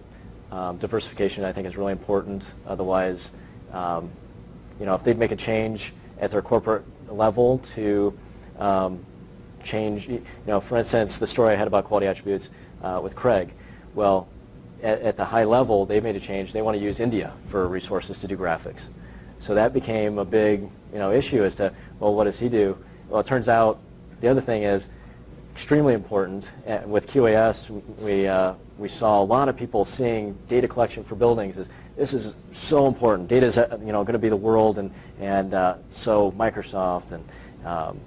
Diversification, I think, is really important. Otherwise, if they'd make a change at their corporate level to change, for instance, the story I had about quality attributes with Craig. Well, at the high level, they made a change. They want to use India for resources to do graphics. So that became a big, issue as to, well, what does he do? Well, it turns out the other thing is extremely important. With QAS, we saw a lot of people seeing data collection for buildings as this is so important. Data is going to be the world, and so Microsoft and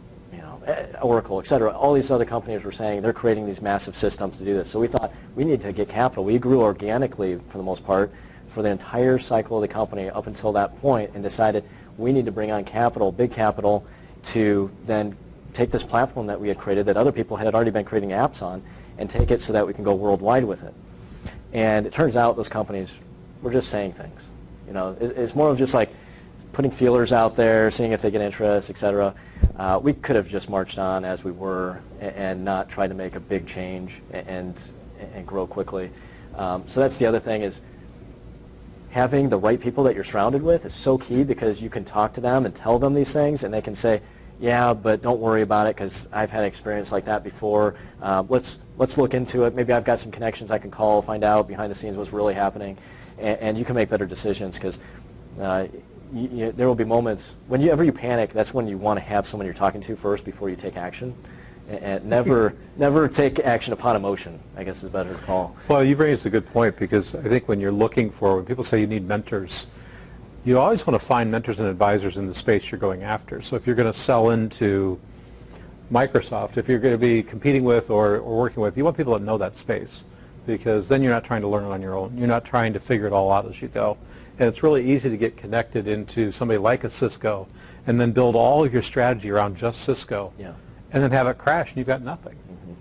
Oracle, et cetera, all these other companies were saying they're creating these massive systems to do this. So we thought we need to get capital. We grew organically for the most part for the entire cycle of the company up until that point, and decided we need to bring on capital, big capital, to then take this platform that we had created that other people had already been creating apps on and take it so that we can go worldwide with it. And it turns out those companies were just saying things. It's more of just like putting feelers out there, seeing if they get interest, et cetera. We could have just marched on as we were and not tried to make a big change and grow quickly. So that's the other thing, is having the right people that you're surrounded with is so key, because you can talk to them and tell them these things and they can say, yeah, but don't worry about it because I've had experience like that before. Let's look into it. Maybe I've got some connections I can call, find out behind the scenes what's really happening, and you can make better decisions, because there will be moments whenever you panic. That's when you want to have someone you're talking to first before you take action, And never take action upon emotion, I guess is better to call. Well, you raised a good point, because I think when people say you need mentors, you always want to find mentors and advisors in the space you're going after. So if you're going to sell into Microsoft, if you're going to be competing with or working with, you want people that know that space, because then you're not trying to learn it on your own. You're not trying to figure it all out as you go. And it's really easy to get connected into somebody like a Cisco and then build all of your strategy around just Cisco. Yeah. And then have it crash and you've got nothing.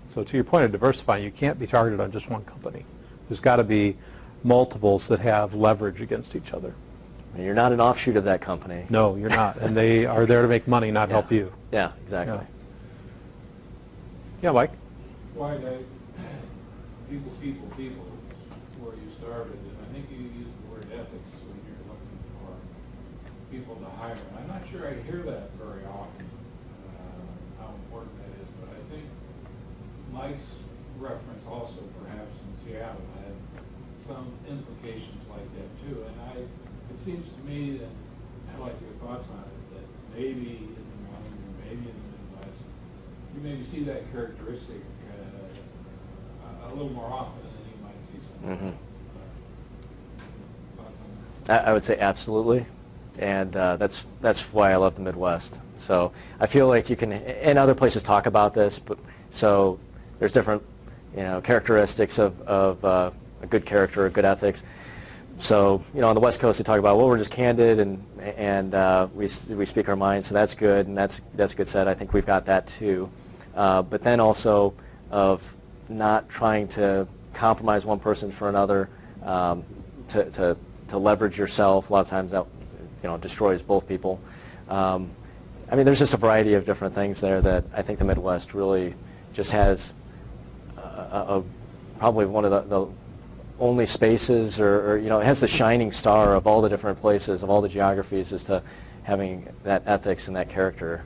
So to your point of diversifying, you can't be targeted on just one company. There's got to be multiples that have leverage against each other. And you're not an offshoot of that company. No, you're not. And they are there to make money, not help you. Yeah, exactly. Yeah, Mike? Why people is where you started, and I think you used the word ethics when you're looking for people to hire. And I'm not sure I hear that very often, how important that is, but I think Mike's reference also perhaps in Seattle had some implications like that too. And it seems to me that, I'd like your thoughts on it, that maybe in Des Moines or maybe in the Midwest, you maybe see that characteristic a little more often than you might see somewhere else. Thoughts on that? I would say absolutely, and that's why I love the Midwest. So I feel like you can, and other places talk about this, but so there's different, characteristics of a good character, good ethics. So on the West Coast they talk about, well, we're just candid and we speak our mind, so that's good, and that's a good set. I think we've got that too, but then also of not trying to compromise one person for another, to leverage yourself. A lot of times that destroys both people. There's just a variety of different things there that I think the Midwest really just has probably one of the only spaces, or it has the shining star of all the different places, of all the geographies, as to having that ethics and that character.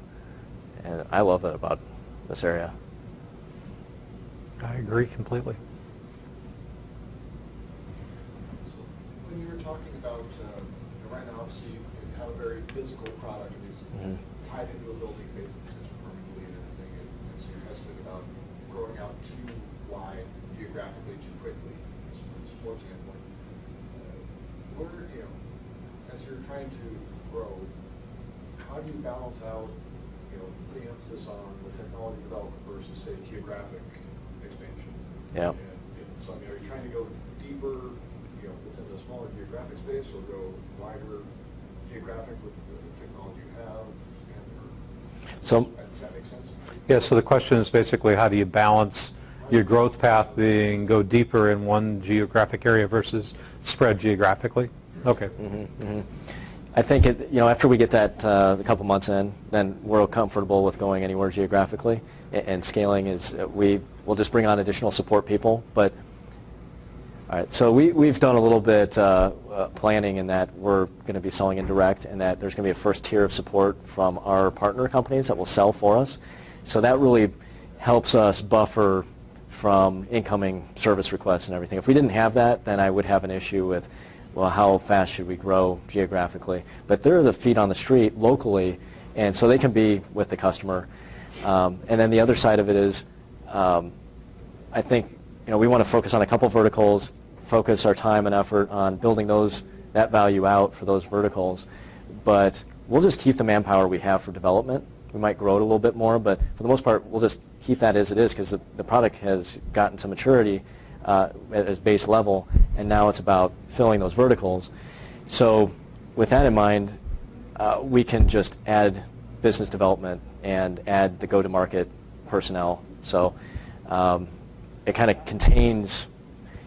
And I love that about this area. I agree completely. So when you were talking about, right now obviously you have a very physical product, it's tied into a building basically since permanently and everything, and so you're hesitant about growing out too wide geographically too quickly from a sports standpoint. Where, as you're trying to grow, how do you balance out, putting emphasis on the technology development versus, say, geographic expansion? Yeah. So, are you trying to go deeper, within a smaller geographic space, or go wider geographic with the technology you have? So, Does that make sense? Yeah, so the question is basically, how do you balance your growth path being go deeper in one geographic area versus spread geographically? Okay. I think after we get that a couple months in, then we're comfortable with going anywhere geographically, and scaling is we'll just bring on additional support people. But all right, so we've done a little bit planning in that we're going to be selling indirect, and that there's going to be a first tier of support from our partner companies that will sell for us. So that really helps us buffer from incoming service requests and everything. If we didn't have that, then I would have an issue with, well, how fast should we grow geographically? But they're the feet on the street locally, and so they can be with the customer. And then the other side of it is, I think we want to focus on a couple verticals, focus our time and effort on building that value out for those verticals. But we'll just keep the manpower we have for development. We might grow it a little bit more, but for the most part, we'll just keep that as it is, because the product has gotten to maturity at its base level, and now it's about filling those verticals. So with that in mind, we can just add business development and add the go-to-market personnel. So it kind of contains,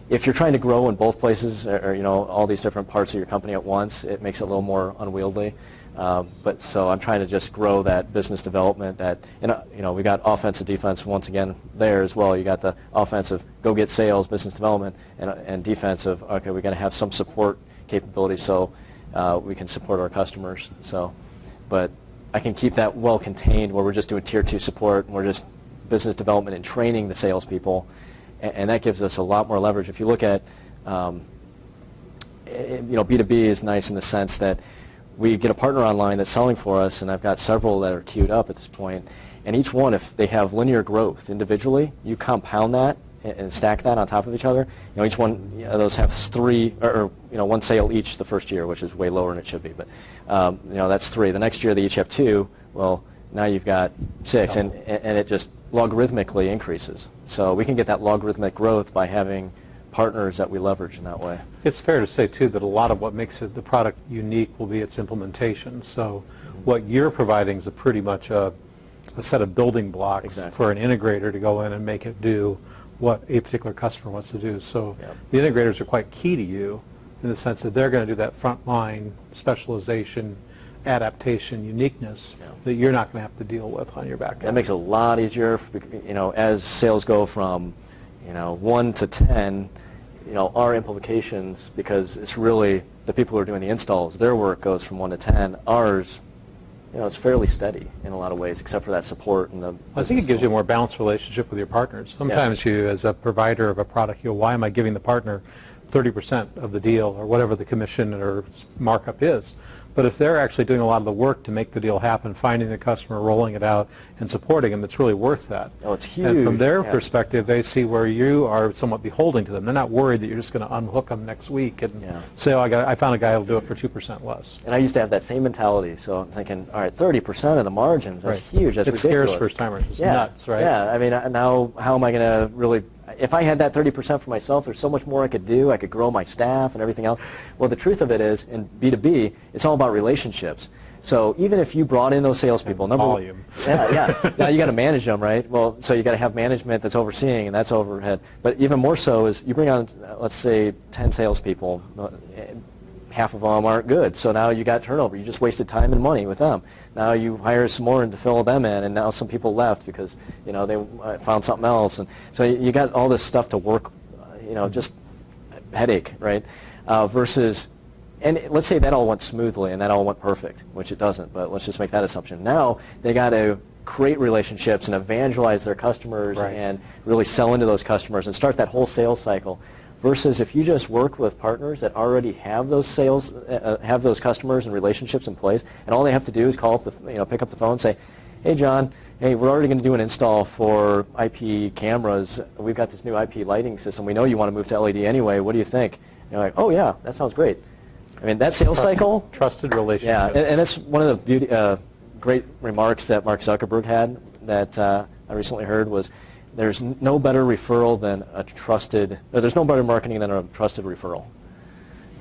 if you're trying to grow in both places, or all these different parts of your company at once, it makes it a little more unwieldy. But so I'm trying to just grow that business development, we got offensive, defense once again there as well. You got the offensive, go get sales, business development, and defensive, okay, we got to have some support capability so we can support our customers. So, but I can keep that well contained where we're just doing tier 2 support, and we're just business development and training the salespeople, and that gives us a lot more leverage. If you look at, B2B is nice in the sense that we get a partner online that's selling for us, and I've got several that are queued up at this point, And each one, if they have linear growth individually, you compound that and stack that on top of each other. Each one of those has 3, or 1 sale each the first year, which is way lower than it should be. But that's 3. The next year they each have 2. Well, now you've got 6, and it just logarithmically increases. So we can get that logarithmic growth by having partners that we leverage in that way. It's fair to say, too, that a lot of what makes the product unique will be its implementation. So what you're providing is pretty much a set of building blocks Exactly. for an integrator to go in and make it do what a particular customer wants to do. So Yep. the integrators are quite key to you in the sense that they're going to do that frontline specialization, adaptation, uniqueness Yeah. that you're not going to have to deal with on your back end. That makes it a lot easier, as sales go from 1 to 10, our implications, because it's really the people who are doing the installs, their work goes from 1 to 10. Ours, it's fairly steady in a lot of ways, except for that support and the I think it gives you a more balanced relationship with your partners. Sometimes you, as a provider of a product, why am I giving the partner 30% of the deal or whatever the commission or markup is? But if they're actually doing a lot of the work to make the deal happen, finding the customer, rolling it out, and supporting them, it's really worth that. Oh, it's huge. And from their Yeah. perspective, they see where you are somewhat beholden to them. They're not worried that you're just going to unhook them next week and Yeah. say, oh, I found a guy who'll do it for 2% less. And I used to have that same mentality, so I'm thinking, all right, 30% of the margins, that's Right. huge, that's It scares ridiculous. first-timers. It's Yeah, nuts, right? Yeah, I mean, now how am I going to really, if I had that 30% for myself, there's so much more I could do. I could grow my staff and everything else. Well, the truth of it is, in B2B, it's all about relationships. So even if you brought in those salespeople, Volume. yeah. Now you got to manage them, right? Well, so you got to have management that's overseeing, and that's overhead. But even more so is you bring on, let's say, 10 salespeople. Half of them aren't good, so now you got turnover. You just wasted time and money with them. Now you hire some more to fill them in, and now some people left because they found something else, and so you got all this stuff to work. Just headache, right? Versus. And let's say that all went smoothly and that all went perfect, which it doesn't, but let's just make that assumption. Now they got to create relationships and evangelize their customers Right. and really sell into those customers and start that whole sales cycle. Versus if you just work with partners that already have those sales, have those customers and relationships in place, and all they have to do is call up pick up the phone and say, hey John, hey, we're already going to do an install for IP cameras. We've got this new IP lighting system. We know you want to move to LED anyway. What do you think? And you're like, oh yeah, that sounds great. I mean, that sales cycle, Trusted yeah, relationships. and that's one of the great remarks that Mark Zuckerberg had that I recently heard was, there's no better referral than there's no better marketing than a trusted referral.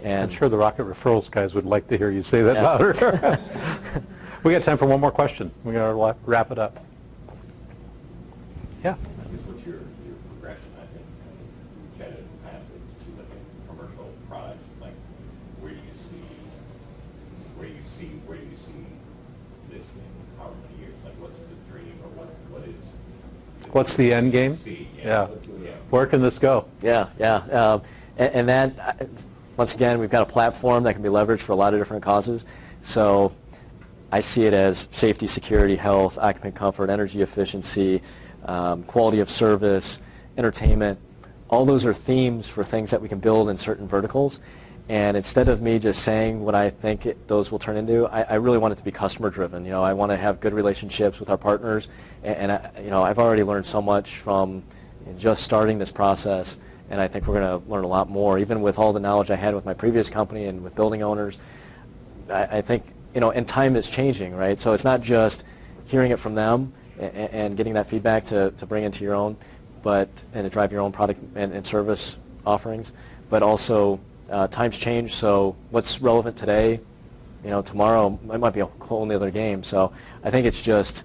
And I'm sure the Rocket Referrals guys would like to hear you say that Yeah. louder. We got time for one more question. We're going to wrap it up. Yeah. I guess what's your progression, I think, we've chatted in the past, to look at commercial products, like where do you see this in how many years? Like what's the dream or what is? What's the end game? See, Yeah. yeah. Where can this go? Yeah. And that, once again, we've got a platform that can be leveraged for a lot of different causes. So I see it as safety, security, health, occupant comfort, energy efficiency, quality of service, entertainment. All those are themes for things that we can build in certain verticals. And instead of me just saying what I think those will turn into, I really want it to be customer driven. I want to have good relationships with our partners. And I've already learned so much from just starting this process. And I think we're going to learn a lot more, even with all the knowledge I had with my previous company and with building owners. I think, and time is changing, right? So it's not just hearing it from them and getting that feedback to bring into your own, and to drive your own product and service offerings, but also times change. So what's relevant today, tomorrow it might be a whole other game. So I think it's just,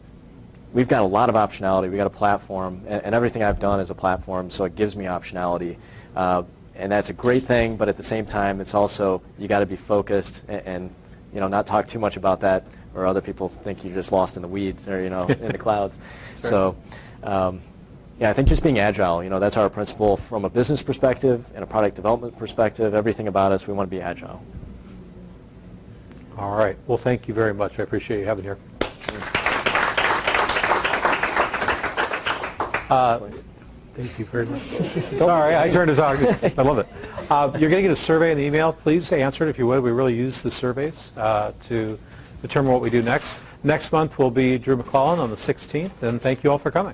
we've got a lot of optionality. We've got a platform, and everything I've done is a platform, so it gives me optionality. And that's a great thing, but at the same time, it's also, you got to be focused and not talk too much about that, or other people think you're just lost in the weeds or, in the clouds. So, yeah, I think just being agile, that's our principle from a business perspective and a product development perspective. Everything about us, we want to be agile. All right. Well, thank you very much. I appreciate you having here. Thank you very much. Sorry, I turned to talk. I love it. You're going to get a survey in the email. Please answer it if you would. We really use the surveys to determine what we do next. Next month will be Drew McClellan on the 16th, and thank you all for coming.